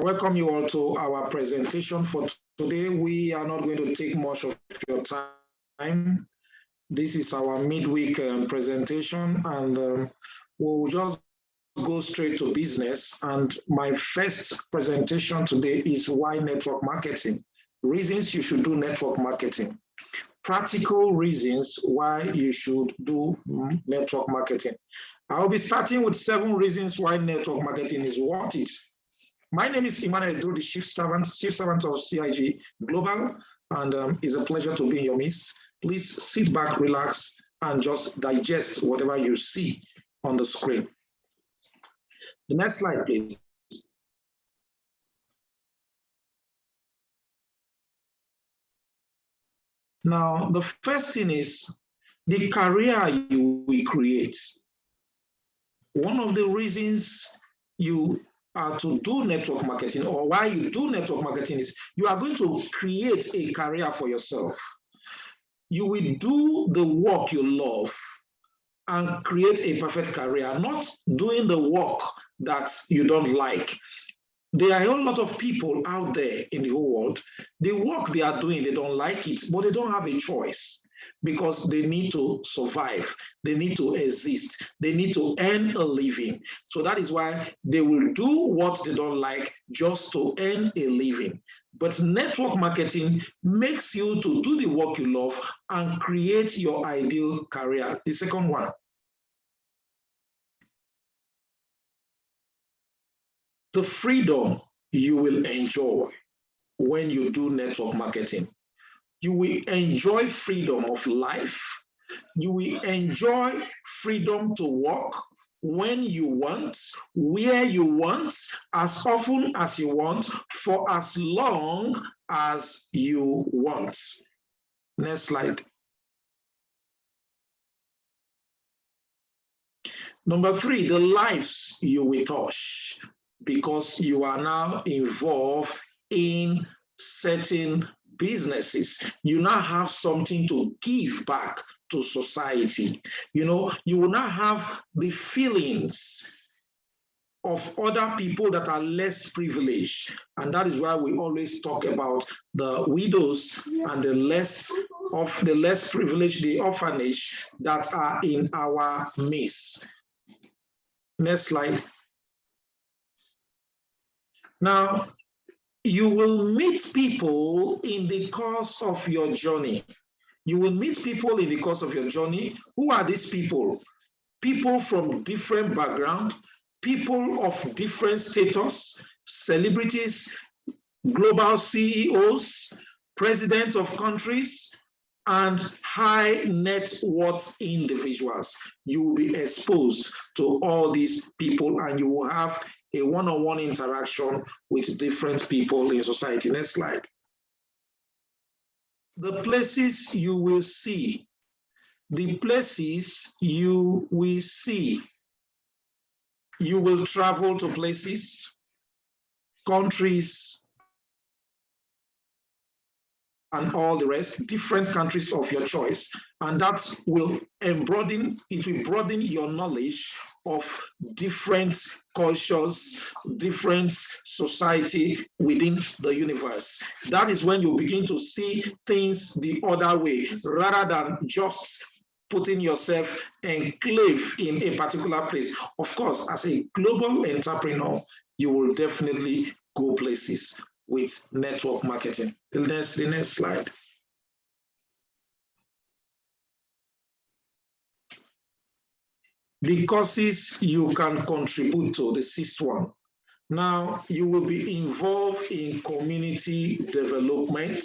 welcome you all to our presentation for today. We are not going to take much of your time. This is our midweek presentation, and we'll just go straight to business. And my first presentation today is why network marketing. Reasons you should do network marketing. Practical reasons why you should do network marketing. I'll be starting with 7 reasons why network marketing is worth it. My name is Emmanuel Eduru, the Chief Servant of CIG Global, and it's a pleasure to be in your midst. Please sit back, relax, and just digest whatever you see on the screen. The next slide, please. Now, the first thing is the career you will create. One of the reasons you are to do network marketing, or why you do network marketing, is you are going to create a career for yourself. You will do the work you love and create a perfect career, not doing the work that you don't like. There are a whole lot of people out there in the whole world. The work they are doing, they don't like it, but they don't have a choice because they need to survive. They need to exist. They need to earn a living. So that is why they will do what they don't like just to earn a living. But network marketing makes you to do the work you love and create your ideal career. The second one. The freedom you will enjoy when you do network marketing. You will enjoy freedom of life. You will enjoy freedom to work when you want, where you want, as often as you want, for as long as you want. Next slide. Number 3, the lives you will touch, because you are now involved in certain businesses. You now have something to give back to society. You know, you will not have the feelings of other people that are less privileged. And that is why we always talk about the widows and the less privileged, the orphanage that are in our midst. Next slide. Now, you will meet people in the course of your journey. You will meet people in the course of your journey. Who are these people? People from different backgrounds, people of different status, celebrities, global CEOs, presidents of countries, and high net worth individuals. You will be exposed to all these people, and you will have a one-on-one interaction with different people in society. Next slide. The places you will see. The places you will see. You will travel to places, countries, and all the rest, different countries of your choice. And that will broaden your knowledge of different cultures, different society within the universe. That is when you begin to see things the other way, rather than just putting yourself enclave in a particular place. Of course, as a global entrepreneur, you will definitely go places with network marketing. The next slide. The courses you can contribute to, the 6th one. Now, you will be involved in community development.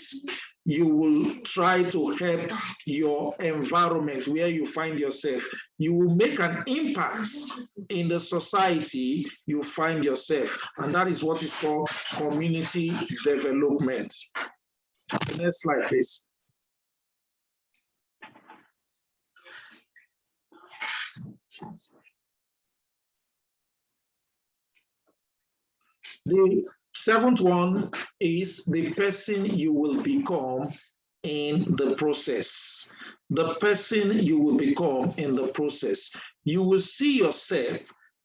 You will try to help your environment where you find yourself. You will make an impact in the society you find yourself. And that is what is called community development. Next slide, please. The 7th one is the person you will become in the process. The person you will become in the process. You will see yourself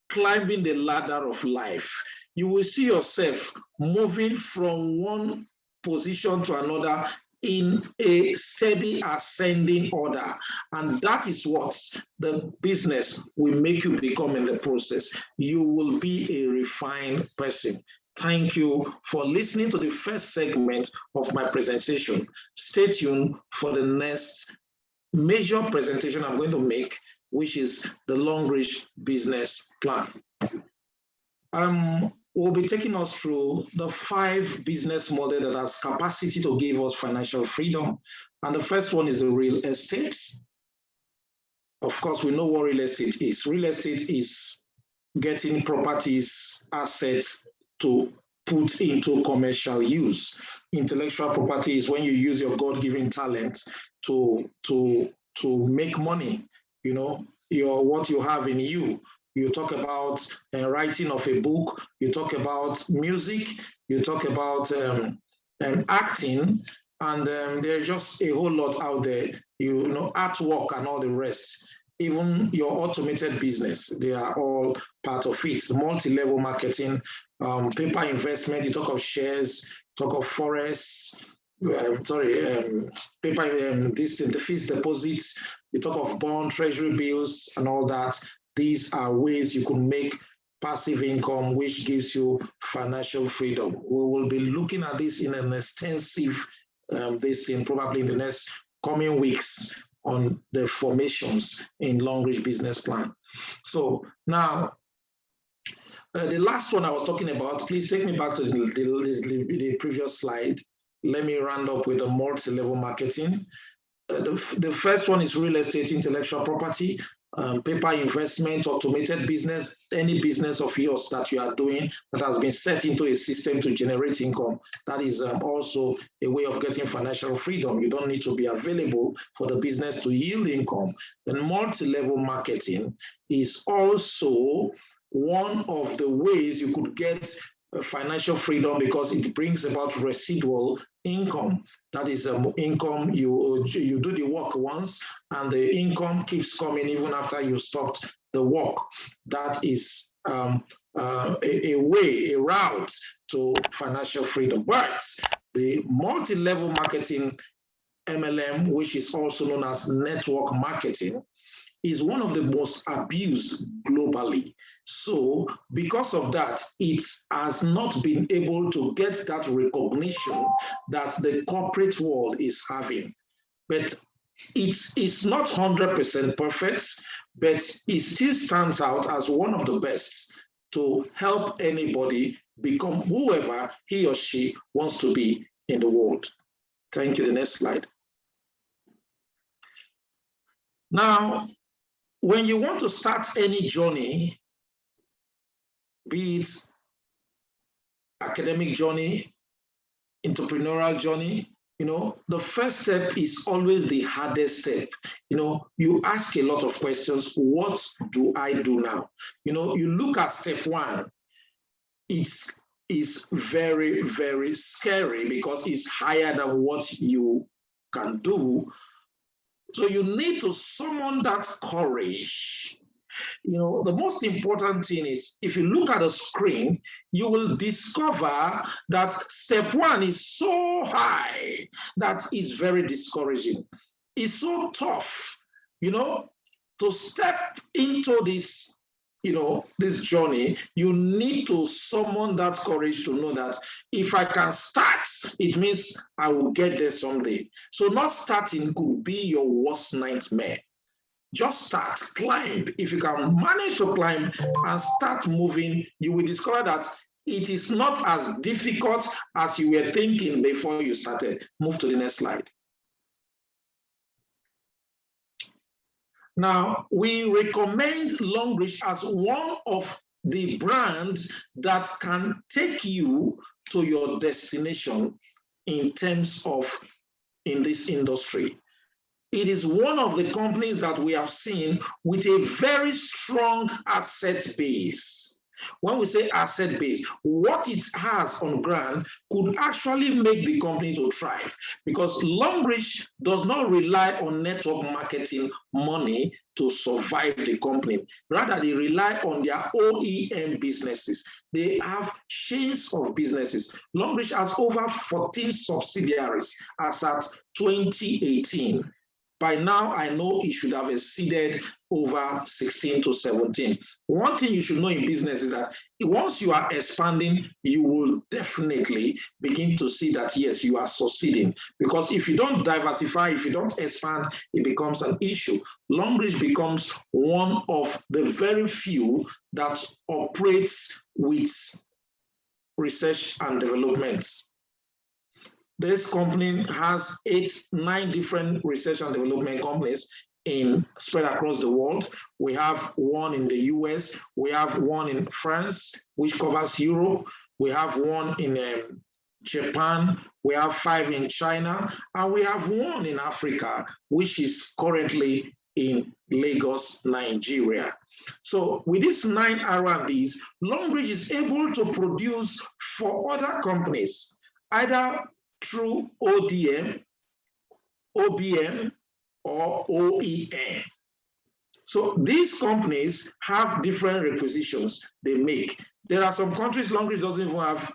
climbing the ladder of life. you will see yourself moving from one position to another in a steady ascending order. And that is what the business will make you become in the process. You will be a refined person. Thank you for listening to the first segment of my presentation. Stay tuned for the next major presentation I'm going to make, which is the Longrich business plan. We'll be taking us through the 5 business models that has capacity to give us financial freedom. And the first one is the real estate. Of course, we know what real estate is. Real estate is getting properties, assets to put into commercial use. Intellectual property is when you use your God-given talent to make money, you know, what you have in you. You talk about writing of a book, you talk about music, you talk about acting, and there's just a whole lot out there, you know, artwork and all the rest. Even your automated business, they are all part of it. Multi-level marketing, paper investment, you talk of shares, talk of forex, paper, the fixed deposits, you talk of bond, treasury bills, and all that. These are ways you can make passive income, which gives you financial freedom. We will be looking at this in an extensive, probably in the next coming weeks on the formations in Longrich business plan. So now, the last one I was talking about, please take me back to the previous slide. Let me round up with the multi-level marketing. The first one is real estate, intellectual property, paper investment, automated business, any business of yours that you are doing that has been set into a system to generate income. That is also a way of getting financial freedom. You don't need to be available for the business to yield income. Then multi-level marketing is also one of the ways you could get financial freedom because it brings about residual income. That is income, you do the work once and the income keeps coming even after you stopped the work. That is a route to financial freedom. But the multi-level marketing, MLM, which is also known as network marketing, is one of the most abused globally. So because of that, it has not been able to get that recognition that the corporate world is having. But it's not 100% perfect, but it still stands out as one of the best to help anybody become whoever he or she wants to be in the world. Thank you. The next slide. Now, when you want to start any journey, be it academic journey, entrepreneurial journey, you know, the first step is always the hardest step. You know, you ask a lot of questions. What do I do now? You know, you look at step 1. It's very, very scary because it's higher than what you can do. So you need to summon that courage. You know, the most important thing is if you look at the screen, you will discover that step 1 is so high that it's very discouraging. It's so tough, you know, to step into this, you know, this journey. You need to summon that courage to know that if I can start, it means I will get there someday. So not starting could be your worst nightmare. Just start, climb. If you can manage to climb and start moving, you will discover that it is not as difficult as you were thinking before you started. Move to the next slide. Now, we recommend Longrich as one of the brands that can take you to your destination in terms of in this industry. It is one of the companies that we have seen with a very strong asset base. When we say asset base, what it has on ground could actually make the company to thrive, because Longrich does not rely on network marketing money to survive the company. Rather, they rely on their OEM businesses. They have chains of businesses. Longrich has over 14 subsidiaries as at 2018. By now, I know it should have exceeded over 16 to 17. One thing you should know in business is that once you are expanding, you will definitely begin to see that, yes, you are succeeding. Because if you don't diversify, if you don't expand, it becomes an issue. Longrich becomes one of the very few that operates with research and development. This company has 9 different research and development companies spread across the world. We have one in the US, we have one in France, which covers Europe, we have one in Japan, we have 5 in China, and we have one in Africa, which is currently in Lagos, Nigeria. So with these 9 R&Ds, Longrich is able to produce for other companies, either through ODM, OBM, or OEM. So these companies have different requisitions they make. There are some countries Longrich doesn't even have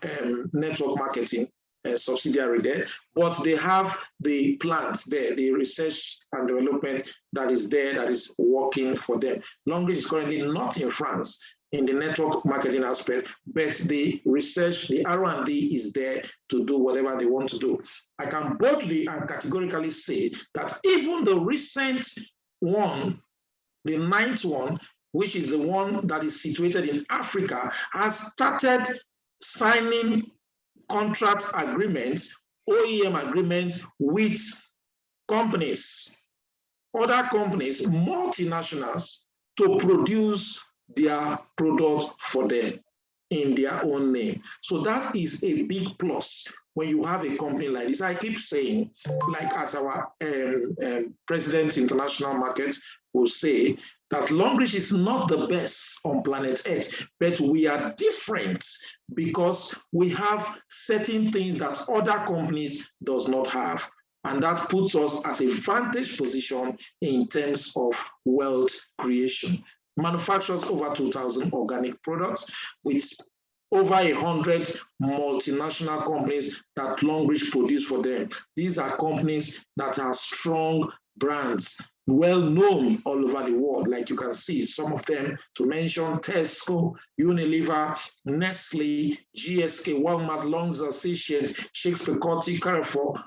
network marketing subsidiary there, but they have the plants there, the research and development that is there, that is working for them. Longrich is currently not in France in the network marketing aspect, but the research, the R&D is there to do whatever they want to do. I can boldly and categorically say that even the recent one, the 9th one, which is the one that is situated in Africa, has started signing contract agreements, OEM agreements with companies, other companies, multinationals, to produce their product for them in their own name. So that is a big plus when you have a company like this. I keep saying, like as our President International Markets will say, that Longrich is not the best on planet Earth, but we are different because we have certain things that other companies does not have. And that puts us as a vantage position in terms of wealth creation. Manufactures over 2,000 organic products with over 100 multinational companies that Longrich produce for them. These are companies that are strong brands, well known all over the world. Like you can see some of them, to mention Tesco, Unilever, Nestle, GSK, Walmart, Lonza, Sicient, Shakespeare, Coty, Carrefour,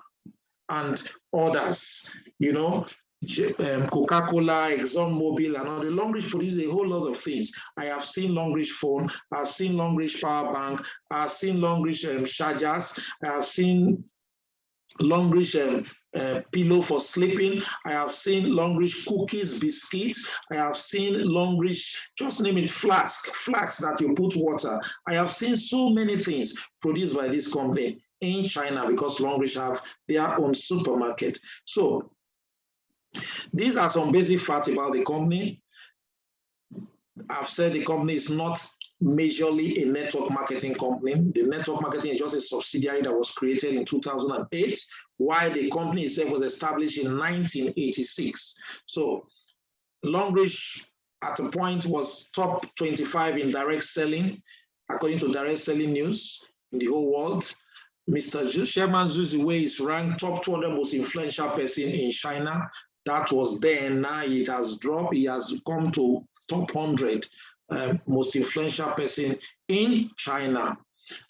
and others. You know, Coca-Cola, ExxonMobil, and all. The Longrich produces a whole lot of things. I have seen Longrich phone, I've seen Longrich power bank, I've seen Longrich chargers, I have seen Longrich pillow for sleeping, I have seen Longrich cookies, biscuits, I have seen Longrich, just name it, flasks that you put water. I have seen so many things produced by this company in China because Longrich have their own supermarket. So these are some basic facts about the company. I've said the company is not majorly a network marketing company. The network marketing is just a subsidiary that was created in 2008, while the company itself was established in 1986. So Longrich at a point was top 25 in direct selling, according to Direct Selling News in the whole world. Mr. Chairman Zhu Ziwei is ranked top 200 most influential person in China. That was then, now it has dropped. He has come to top 100 most influential person in China.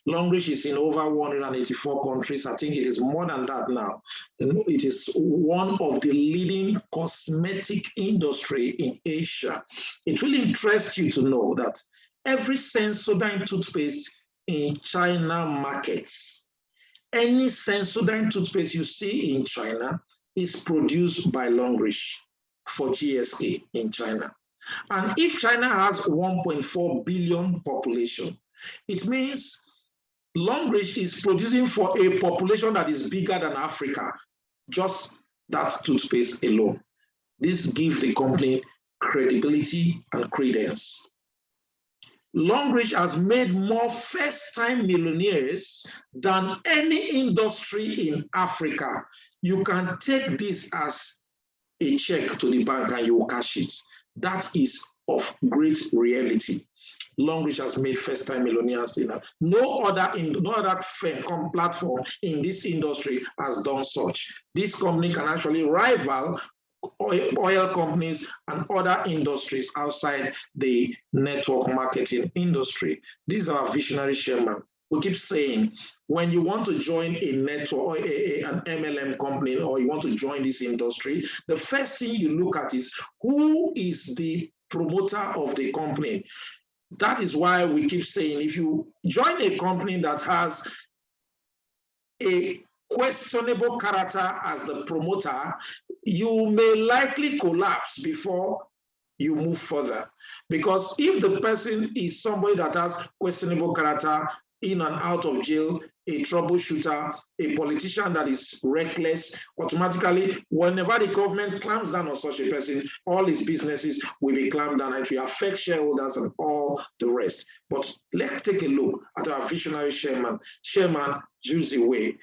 Longrich is in over 184 countries. I think it is more than that now. It is one of the leading cosmetic industry in Asia. It really interests you to know that every Sensodyne toothpaste in China markets, any Sensodyne toothpaste you see in China is produced by Longrich for GSK in China. And if China has 1.4 billion population, it means Longrich is producing for a population that is bigger than Africa, just that toothpaste alone. This gives the company credibility and credence. Longrich has made more first-time millionaires than any industry in Africa. You can take this as a check to the bank and you will cash it. That is of great reality. Longrich has made first-time millionaires. No other firm, platform in this industry has done such. This company can actually rival oil companies and other industries outside the network marketing industry. This is our visionary chairman. We keep saying, when you want to join a network or an MLM company, or you want to join this industry, the first thing you look at is who is the promoter of the company. That is why we keep saying, if you join a company that has a questionable character as the promoter, you may likely collapse before you move further. Because if the person is somebody that has questionable character, in and out of jail, a troubleshooter, a politician that is reckless, automatically, whenever the government clamps down on such a person, all his businesses will be clamped down, and it will affect shareholders and all the rest. But let's take a look at our visionary chairman, Juicy Way,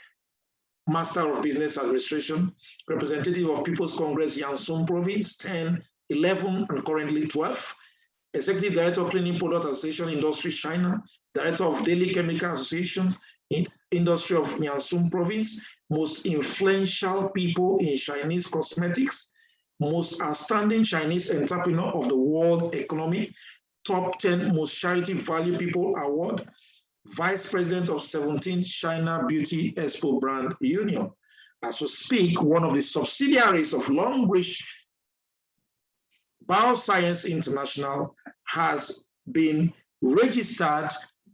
Master of Business Administration, representative of People's Congress, Yansung Province, 10, 11, and currently 12. Executive Director of Cleaning Product Association, Industry China, Director of Daily Chemical Association, Industry of Yansung Province, most influential people in Chinese cosmetics, most outstanding Chinese entrepreneur of the world economy, top 10 most charity value people award, Vice President of 17th China Beauty Expo Brand Union. As we speak, one of the subsidiaries of Longrich Bioscience International has been registered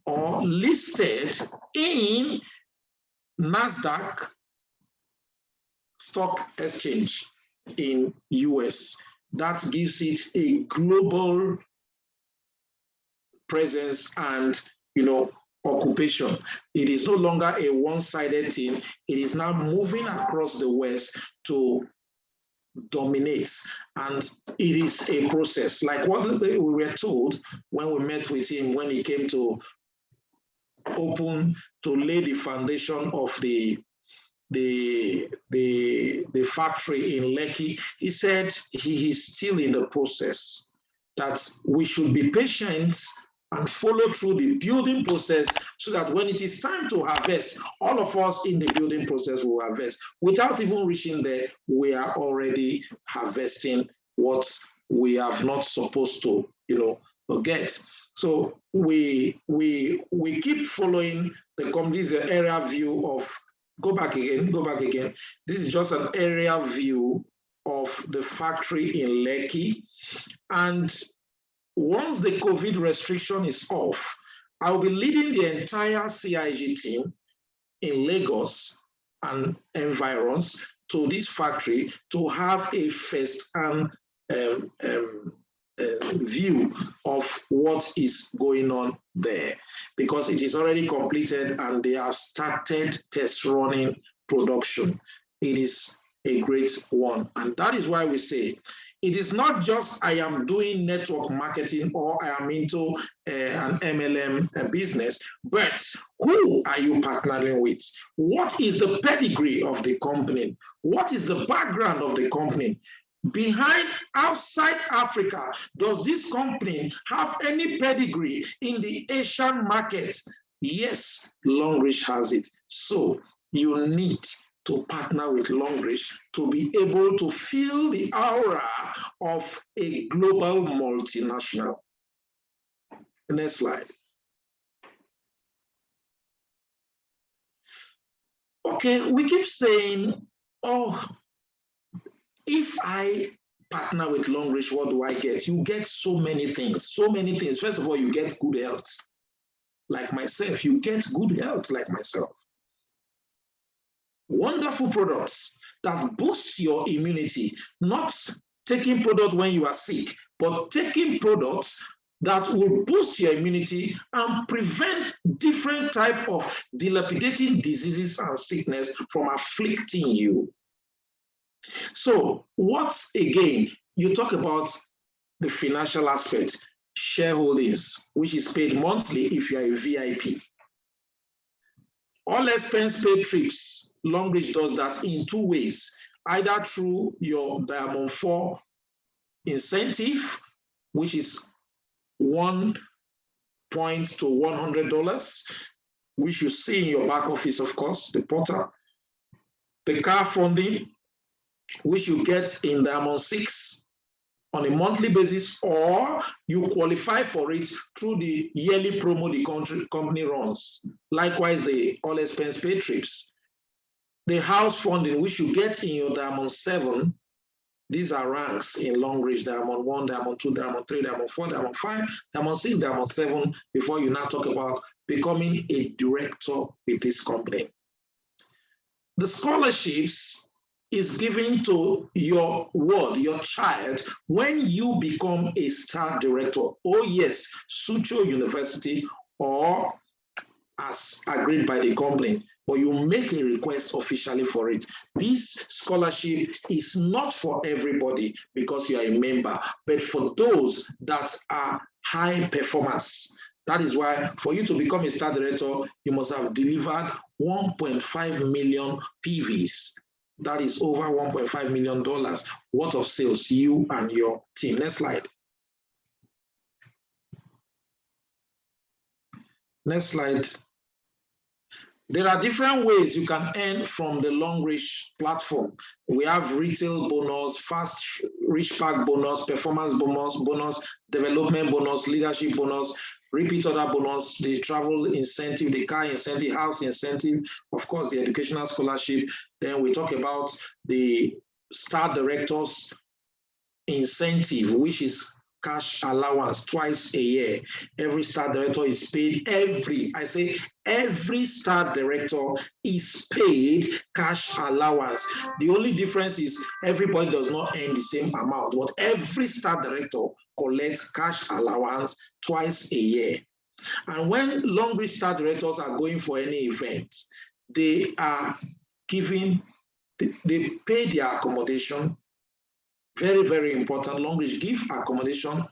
or listed in NASDAQ stock exchange in US. That gives it a global presence and, occupation. It is no longer a one-sided thing. It is now moving across the West to dominate, and it is a process. Like what we were told when we met with him, when he came to lay the foundation of the factory in Lekki. He said he is still in the process, that we should be patient and follow through the building process, so that when it is time to harvest, all of us in the building process will harvest. Without even reaching there, we are already harvesting what we have not supposed to, get. So we keep following the company's area view of, go back again. This is just an area view of the factory in Lekki. And once the COVID restriction is off, I'll be leading the entire CIG team in Lagos and environs to this factory to have a first-hand view of what is going on there, because it is already completed and they have started test running production. It is a great one. And that is why we say, it is not just I am doing network marketing or I am into an MLM business, but who are you partnering with? What is the pedigree of the company? What is the background of the company? Behind, outside Africa, does this company have any pedigree in the Asian markets? Yes, Longrich has it. So you need to partner with Longrich to be able to feel the aura of a global multinational. Next slide. Okay, we keep saying, oh, if I partner with Longrich, what do I get? You get so many things, so many things. First of all, you get good health. Like myself, you get good health like myself. Wonderful products that boost your immunity, not taking products when you are sick, but taking products that will boost your immunity and prevent different types of dilapidating diseases and sickness from afflicting you. So what's, again, you talk about the financial aspect. shareholdings, which is paid monthly if you are a VIP. All expense paid trips, Longrich does that in two ways, either through your Diamond 4 incentive, which is 1 point to $100, which you see in your back office, of course, the portal. The car funding, which you get in Diamond 6 on a monthly basis, or you qualify for it through the yearly promo the company runs. Likewise, the all expense paid trips. The house funding, which you get in your Diamond 7, these are ranks in Longrich: Diamond 1, Diamond 2, Diamond 3, Diamond 4, Diamond 5, Diamond 6, Diamond 7, before you now talk about becoming a director with this company. The scholarships is given to your ward, your child, when you become a star director. Oh yes, Sucho University, or as agreed by the company, but you make a request officially for it. This scholarship is not for everybody because you are a member, but for those that are high performers. That is why for you to become a star director, you must have delivered 1.5 million PVs. That is over $1.5 million worth of sales, you and your team. Next slide. Next slide. There are different ways you can earn from the Longrich platform. We have retail bonus, fast rich pack bonus, performance bonus, development bonus, leadership bonus, repeat order bonus, the travel incentive, the car incentive, house incentive, of course, the educational scholarship. Then we talk about the star directors incentive, which is cash allowance twice a year. Every star director is paid every star director is paid cash allowance. The only difference is everybody does not earn the same amount, but every star director collects cash allowance twice a year. And when Longrich star directors are going for any event, they are giving, they pay their accommodation. Very, very important. Longrich give accommodation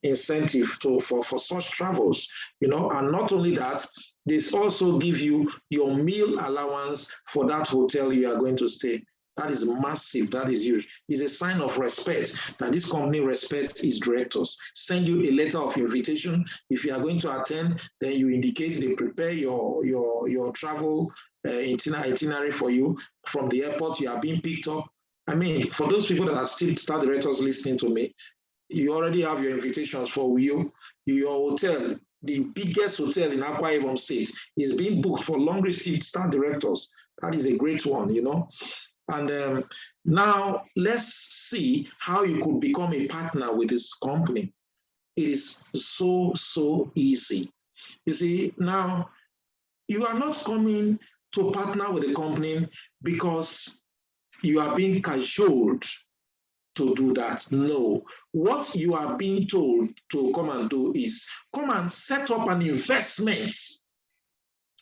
incentive for such travels, and not only that, they also give you your meal allowance for that hotel you are going to stay. That is massive. That is huge. It's a sign of respect that this company respects its directors. Send you a letter of invitation. If you are going to attend, then you indicate they prepare your travel itinerary for you from the airport. You are being picked up. I mean, for those people that are still star directors listening to me, you already have your invitations for you. Your hotel, the biggest hotel in Akwa Ibom State, is being booked for Longrich star directors. That is a great one, And now let's see how you could become a partner with this company. It is so easy. You see, now you are not coming to partner with the company because you are being cajoled to do that. No. What you are being told to come and do is come and set up an investment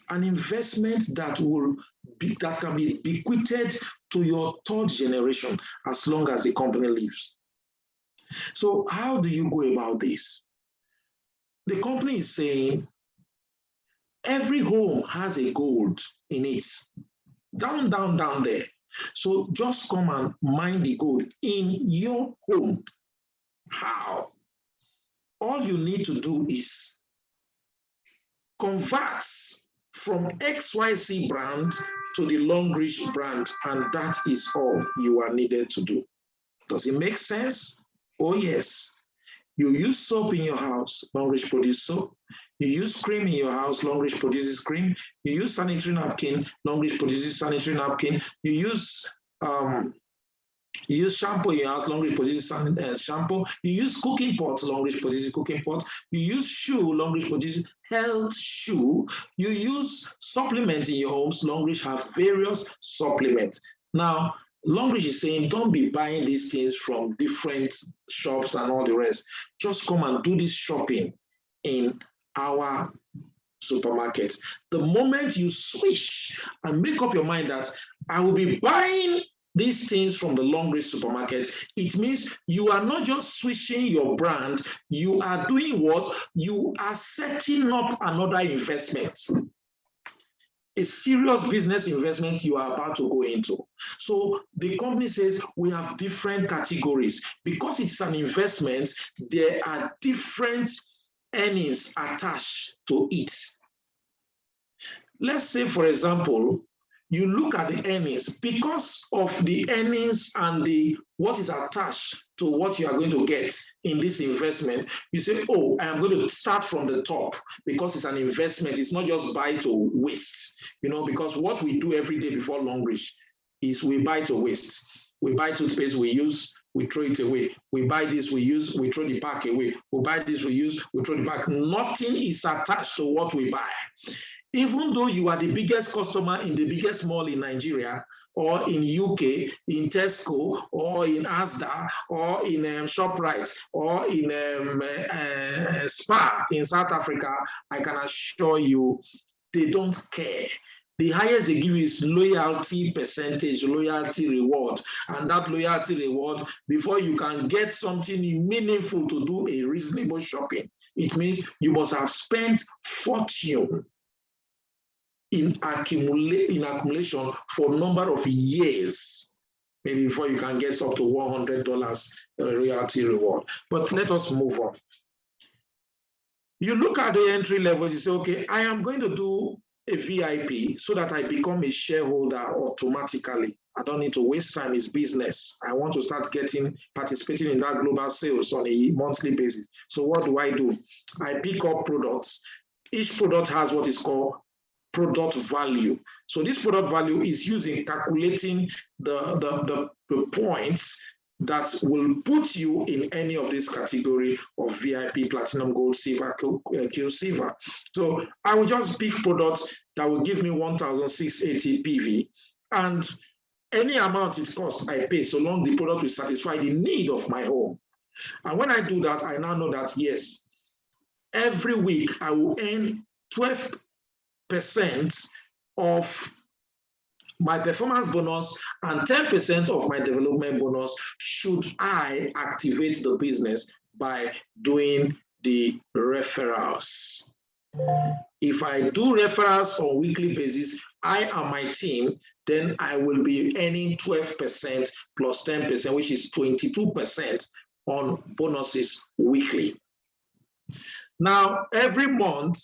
that can be bequeathed to your third generation as long as the company lives. So how do you go about this? The company is saying every home has a gold in it. Down there. So just come and mine the gold in your home. How? All you need to do is convert from XYZ brand to the Longrich brand, and that is all you are needed to do. Does it make sense? Oh yes. You use soap in your house, Longrich produces soap. You use cream in your house, Longrich produces cream. You use sanitary napkin, Longrich produces sanitary napkin. You use shampoo in your house, Longrich produces shampoo. You use cooking pots, Longrich produces cooking pots. You use shoe, Longrich produces health shoe. You use supplements in your homes, Longrich have various supplements. Now, Longrich is saying, don't be buying these things from different shops and all the rest. Just come and do this shopping in our supermarket. The moment you switch and make up your mind that I will be buying these things from the Longrich supermarket, it means you are not just switching your brand, you are doing what? You are setting up another investment. A serious business investment you are about to go into. So the company says we have different categories. Because it's an investment, there are different earnings attached to it. Let's say, for example, you look at the earnings. Because of the earnings and what is attached to what you are going to get in this investment, you say, oh, I am going to start from the top because it's an investment. It's not just buy to waste, because what we do every day before Longrich is we buy to waste. We buy toothpaste, we use, we throw it away. We buy this, we use, we throw the pack away. We buy this, we use, we throw the pack. Nothing is attached to what we buy. Even though you are the biggest customer in the biggest mall in Nigeria, or in UK, in Tesco, or in Asda, or in ShopRite, or in Spar in South Africa, I can assure you, they don't care. The highest they give is loyalty percentage, loyalty reward. And that loyalty reward, before you can get something meaningful to do a reasonable shopping, it means you must have spent fortune in accumulation for a number of years, maybe before you can get up to $100 royalty reward. But let us move on. You look at the entry level, you say, okay, I am going to do a VIP so that I become a shareholder automatically. I don't need to waste time. It's business. I want to start participating in that global sales on a monthly basis. So what do? I pick up products. Each product has what is called product value. So this product value is using calculating the points that will put you in any of this category of VIP, platinum, gold, silver, Q silver. So I will just pick products that will give me 1,680 PV, and any amount it costs, I pay, so long the product will satisfy the need of my home. And when I do that, I now know that, yes, every week I will earn 12% of my performance bonus and 10% of my development bonus should I activate the business by doing the referrals. If I do referrals on a weekly basis, I and my team, then I will be earning 12% plus 10%, which is 22% on bonuses weekly. Now, every month,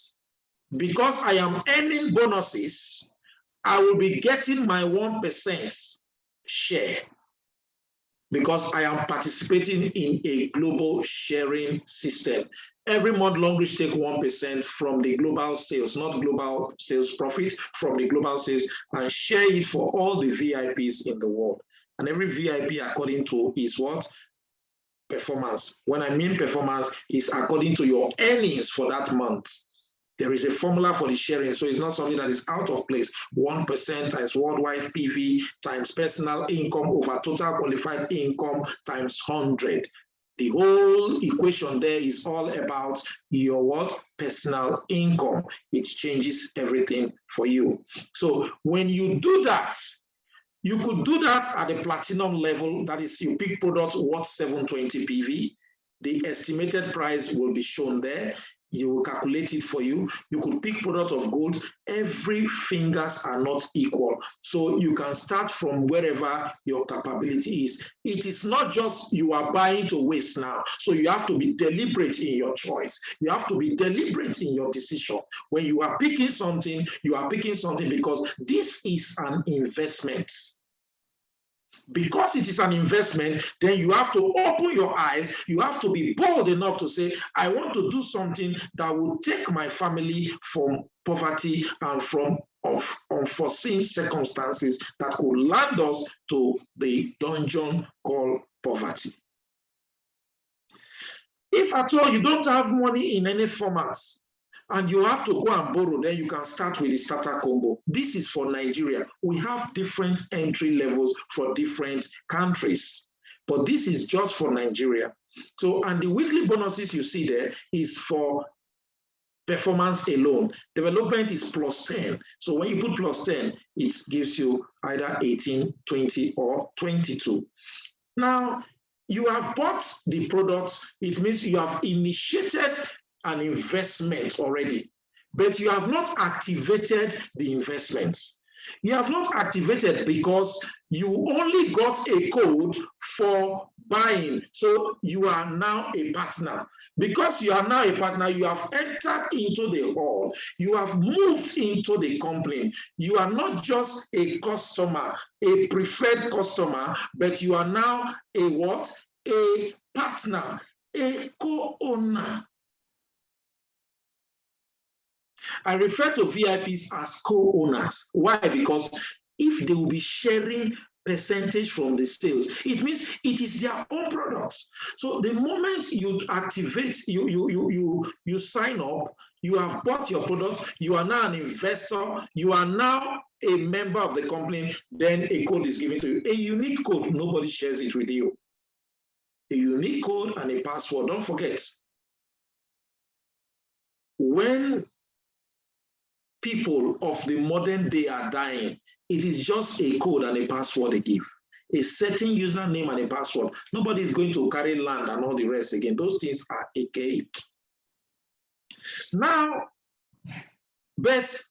because I am earning bonuses, I will be getting my 1% share because I am participating in a global sharing system. Every month, Longrich take 1% from the global sales, not global sales profit, from the global sales, and share it for all the VIPs in the world. And every VIP, according to is what? Performance. When I mean performance, is according to your earnings for that month. There is a formula for the sharing, so it's not something that is out of place. 1% times worldwide PV times personal income over total qualified income times 100. The whole equation there is all about your what? Personal income. It changes everything for you. So when you do that, you could do that at the platinum level. That is, you pick products worth 720 PV. The estimated price will be shown there. You will calculate it for you. You could pick product of gold. Every fingers are not equal. So you can start from wherever your capability is. It is not just you are buying to waste now. So you have to be deliberate in your choice. You have to be deliberate in your decision. When you are picking something, you are picking something because this is an investment. Because it is an investment, then you have to open your eyes. You have to be bold enough to say, I want to do something that will take my family from poverty and from unforeseen circumstances that could land us to the dungeon called poverty. If at all you don't have money in any formats, and you have to go and borrow, then you can start with the starter combo. This is for Nigeria. We have different entry levels for different countries, but this is just for Nigeria. So, and the weekly bonuses you see there is for performance alone. Development is plus 10. So when you put plus 10, it gives you either 18, 20, or 22. Now, you have bought the product. It means you have initiated an investment already, but you have not activated the investments. You have not activated because you only got a code for buying. So you are now a partner. Because you are now a partner, you have entered into the hall. You have moved into the company. You are not just a customer, a preferred customer, but you are now a what? A partner, a co-owner. I refer to VIPs as co-owners. Why? Because if they will be sharing percentage from the sales, it means it is their own products. So the moment you activate, you sign up, you have bought your product, you are now an investor, you are now a member of the company, then a code is given to you. A unique code, nobody shares it with you. A unique code and a password. Don't forget, when people of the modern day are dying, it is just a code and a password they give. A certain username and a password. Nobody is going to carry land and all the rest again. Those things are archaic. Now, but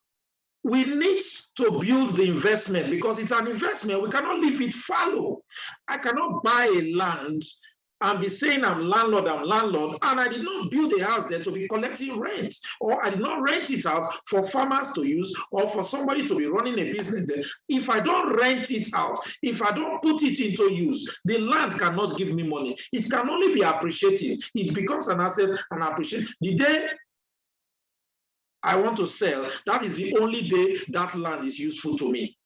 we need to build the investment because it's an investment. We cannot leave it fallow. I cannot buy a land and be saying I'm landlord, and I did not build a house there to be collecting rent, or I did not rent it out for farmers to use or for somebody to be running a business there. If I don't rent it out, if I don't put it into use, the land cannot give me money. It can only be appreciating. It becomes an asset and appreciate. The day I want to sell, that is the only day that land is useful to me.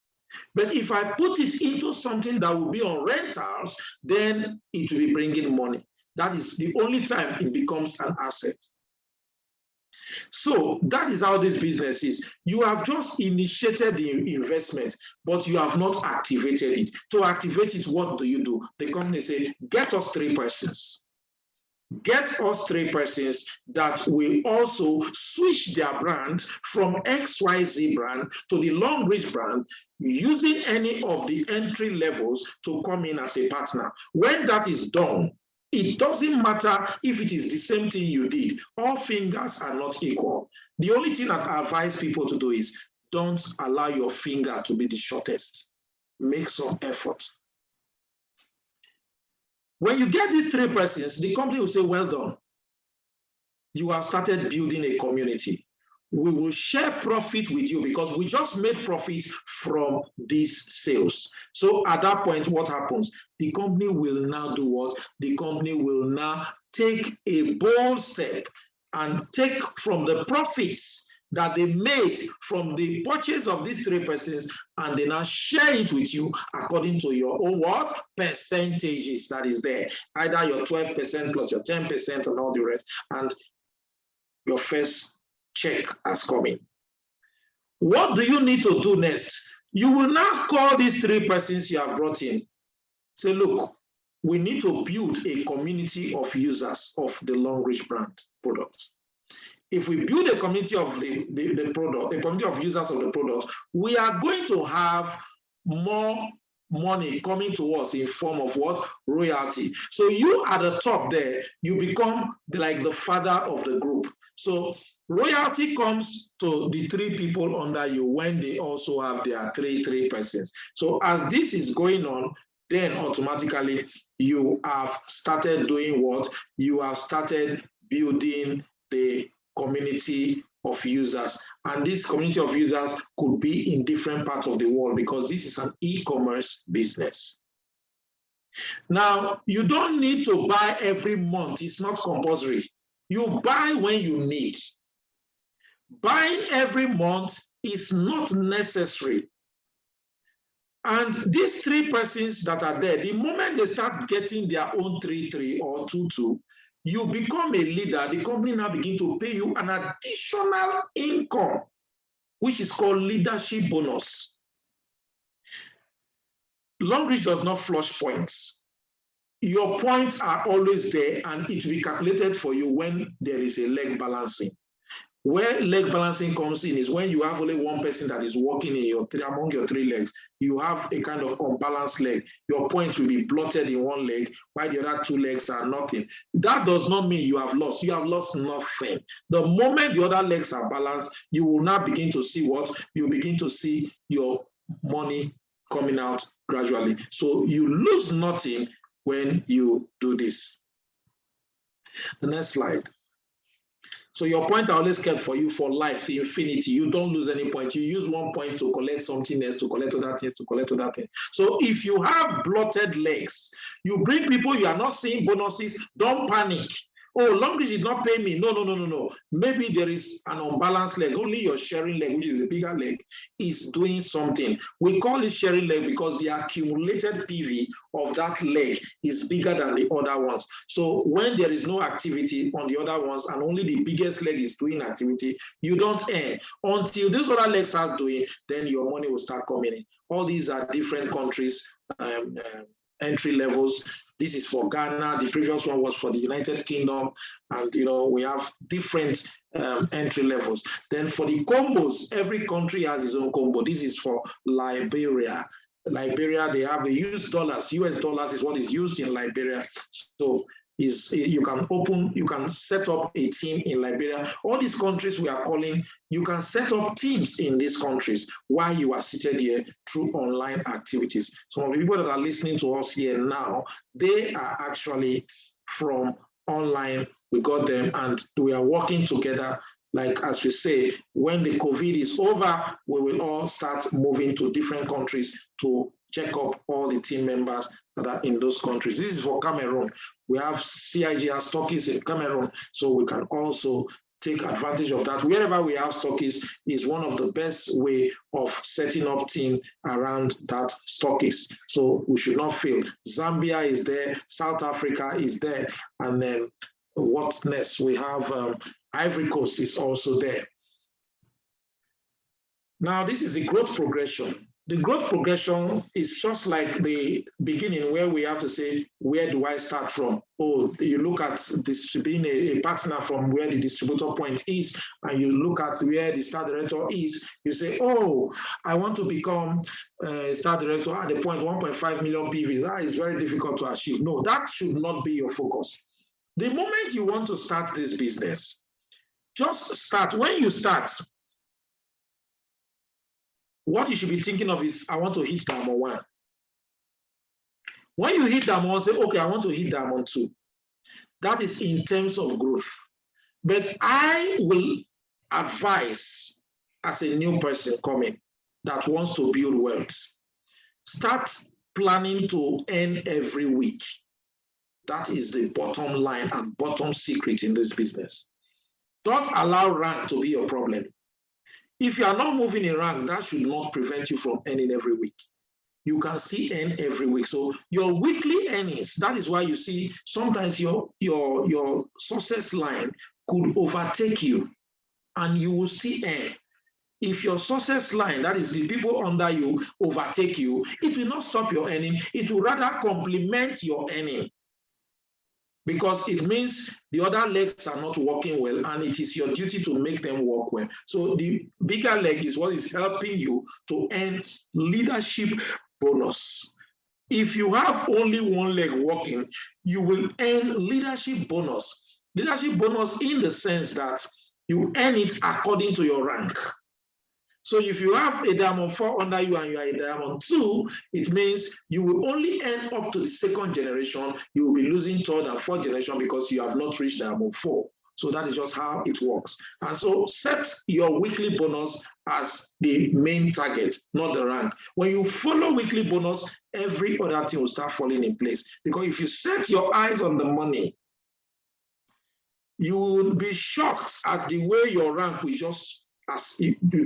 But if I put it into something that will be on rentals, then it will be bringing money. That is the only time it becomes an asset. So that is how this business is. You have just initiated the investment, but you have not activated it. To activate it, what do? The company say, get us 3 persons. Get us 3 persons that will also switch their brand from XYZ brand to the Longrich brand using any of the entry levels to come in as a partner. When that is done, it doesn't matter if it is the same thing you did. All fingers are not equal. The only thing that I advise people to do is don't allow your finger to be the shortest. Make some effort. When you get these 3 persons, the company will say, well done. You have started building a community. We will share profit with you because we just made profit from these sales. So at that point, what happens? The company will now do what? The company will now take a bold step and take from the profits that they made from the purchase of these 3 persons, and they now share it with you according to your own what? Percentages that is there. Either your 12% plus your 10% and all the rest, and your first check has come in. What do you need to do next? You will now call these 3 persons you have brought in. Say, look, we need to build a community of users of the Longrich brand products. If we build a community of the product, a community of users of the product, we are going to have more money coming to us in form of what? Royalty. So you at the top there, you become like the father of the group. So royalty comes to the 3 people under you when they also have their 3 persons. So as this is going on, then automatically you have started doing what? You have started building the community of users, and this community of users could be in different parts of the world because this is an e-commerce business. Now, you don't need to buy every month. It's not compulsory. You buy when you need. Buying every month is not necessary. And these 3 persons that are there, the moment they start getting their own 3 or 2, you become a leader. The company now begins to pay you an additional income, which is called leadership bonus. Longrich does not flush points. Your points are always there, and it will be calculated for you when there is a leg balancing. Where leg balancing comes in is when you have only one person that is walking in among your three legs. You have a kind of unbalanced leg. Your point will be blotted in one leg, while the other two legs are nothing. That does not mean you have lost. You have lost nothing. The moment the other legs are balanced, you will now begin to see what? You begin to see your money coming out gradually. So you lose nothing when you do this. The next slide. So your point I always kept for you for life, to infinity. You don't lose any point. You use 1 point to collect something else, to collect other things, to collect other things. So if you have blotted legs, you bring people, you are not seeing bonuses, don't panic. Oh, Longrich did not pay me. No. Maybe there is an unbalanced leg. Only your sharing leg, which is a bigger leg, is doing something. We call it sharing leg because the accumulated PV of that leg is bigger than the other ones. So when there is no activity on the other ones and only the biggest leg is doing activity, you don't earn. Until this other leg starts doing, then your money will start coming in. All these are different countries, entry levels. This is for Ghana. The previous one was for the United Kingdom. And, we have different entry levels. Then for the combos, every country has its own combo. This is for Liberia. Liberia, they use dollars. US dollars is what is used in Liberia. So you can set up a team in Liberia. All these countries we are calling, you can set up teams in these countries while you are seated here through online activities. Some of the people that are listening to us here now, they are actually from online. We got them and we are working together. Like as we say, when the COVID is over, we will all start moving to different countries to check up all the team members that are in those countries. This is for Cameroon. We have CIGR stockists in Cameroon, so we can also take advantage of that. Wherever we have stockists is one of the best way of setting up team around that stockist. So we should not fail. Zambia is there, South Africa is there, and then what next? We have Ivory Coast is also there. Now, this is the growth progression. The growth progression is just like the beginning where we have to say, where do I start from? Oh, you look at being a partner from where the distributor point is, and you look at where the star director is, you say, oh, I want to become a star director at the point 1.5 million PV. That is very difficult to achieve. No, that should not be your focus. The moment you want to start this business, just start. When you start, what you should be thinking of is, I want to hit diamond 1. When you hit diamond 1, say, okay, I want to hit diamond 2. That is in terms of growth. But I will advise, as a new person coming that wants to build wealth, start planning to earn every week. That is the bottom line and bottom secret in this business. Don't allow rank to be your problem. If you are not moving in rank, that should not prevent you from earning every week. You can see earn every week. So your weekly earnings, that is why you see sometimes your success line could overtake you and you will see earn. If your success line, that is the people under you, overtake you, it will not stop your earning. It will rather complement your earning, because it means the other legs are not working well and it is your duty to make them work well. So the bigger leg is what is helping you to earn leadership bonus. If you have only one leg working, you will earn leadership bonus. Leadership bonus in the sense that you earn it according to your rank. So if you have a diamond 4 under you and you are a diamond 2, it means you will only earn up to the 2nd generation. You will be losing 3rd and 4th generation because you have not reached diamond 4. So that is just how it works. And so set your weekly bonus as the main target, not the rank. When you follow weekly bonus, every other thing will start falling in place. Because if you set your eyes on the money, you will be shocked at the way your rank will just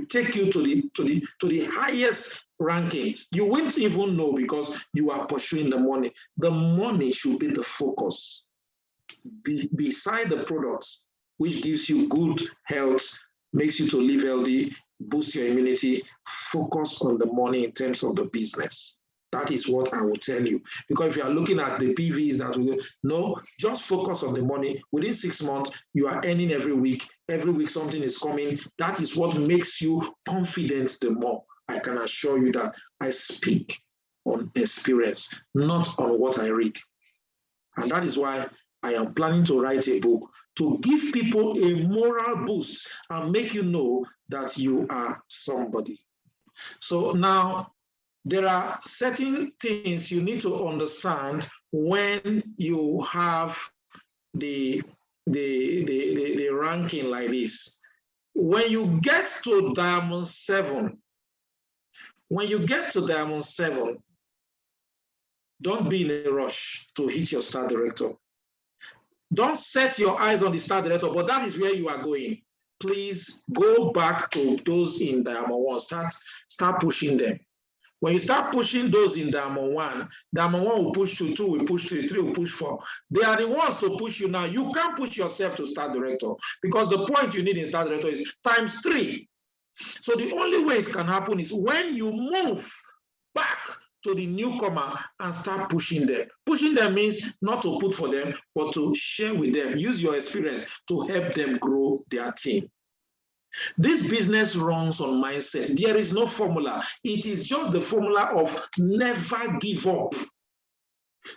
take you to the highest ranking. You won't even know because you are pursuing the money. The money should be the focus. Beside the products, which gives you good health, makes you to live healthy, boost your immunity, focus on the money in terms of the business. That is what I will tell you. Because if you are looking at the PVs that will, no, just focus on the money. Within 6 months, you are earning every week. Every week something is coming. That is what makes you confident the more. I can assure you that I speak on experience, not on what I read. And that is why I am planning to write a book to give people a moral boost and make you know that you are somebody. So now, there are certain things you need to understand when you have the ranking like this. When you get to Diamond 7, don't be in a rush to hit your star director. Don't set your eyes on the star director, but that is where you are going. Please go back to those in Diamond 1. Start pushing them. When you start pushing those in Diamond 1 will push to 2, will push 3, 3 will push 4. They are the ones to push you now. You can't push yourself to star director because the point you need in star director is times 3. So the only way it can happen is when you move back to the newcomer and start pushing them. Pushing them means not to put for them, but to share with them. Use your experience to help them grow their team. This business runs on mindset. There is no formula. It is just the formula of never give up.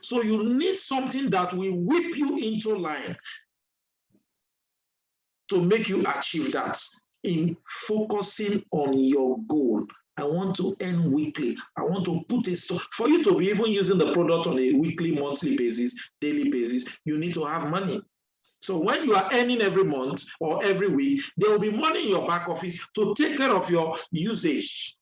So you need something that will whip you into line to make you achieve that in focusing on your goal. I want to earn weekly. I want to put it for you to be even using the product on a weekly, monthly basis, daily basis, you need to have money. So when you are earning every month or every week, there will be money in your back office to take care of your usage.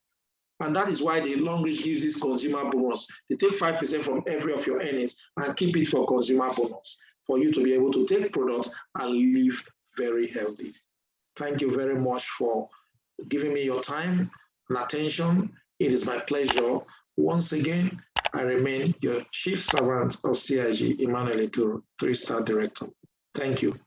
And that is why the Longrich gives this consumer bonus. They take 5% from every of your earnings and keep it for consumer bonus for you to be able to take products and live very healthy. Thank you very much for giving me your time and attention. It is my pleasure. Once again, I remain your chief servant of CIG, Emmanuel Eduru, 3-star director. Thank you.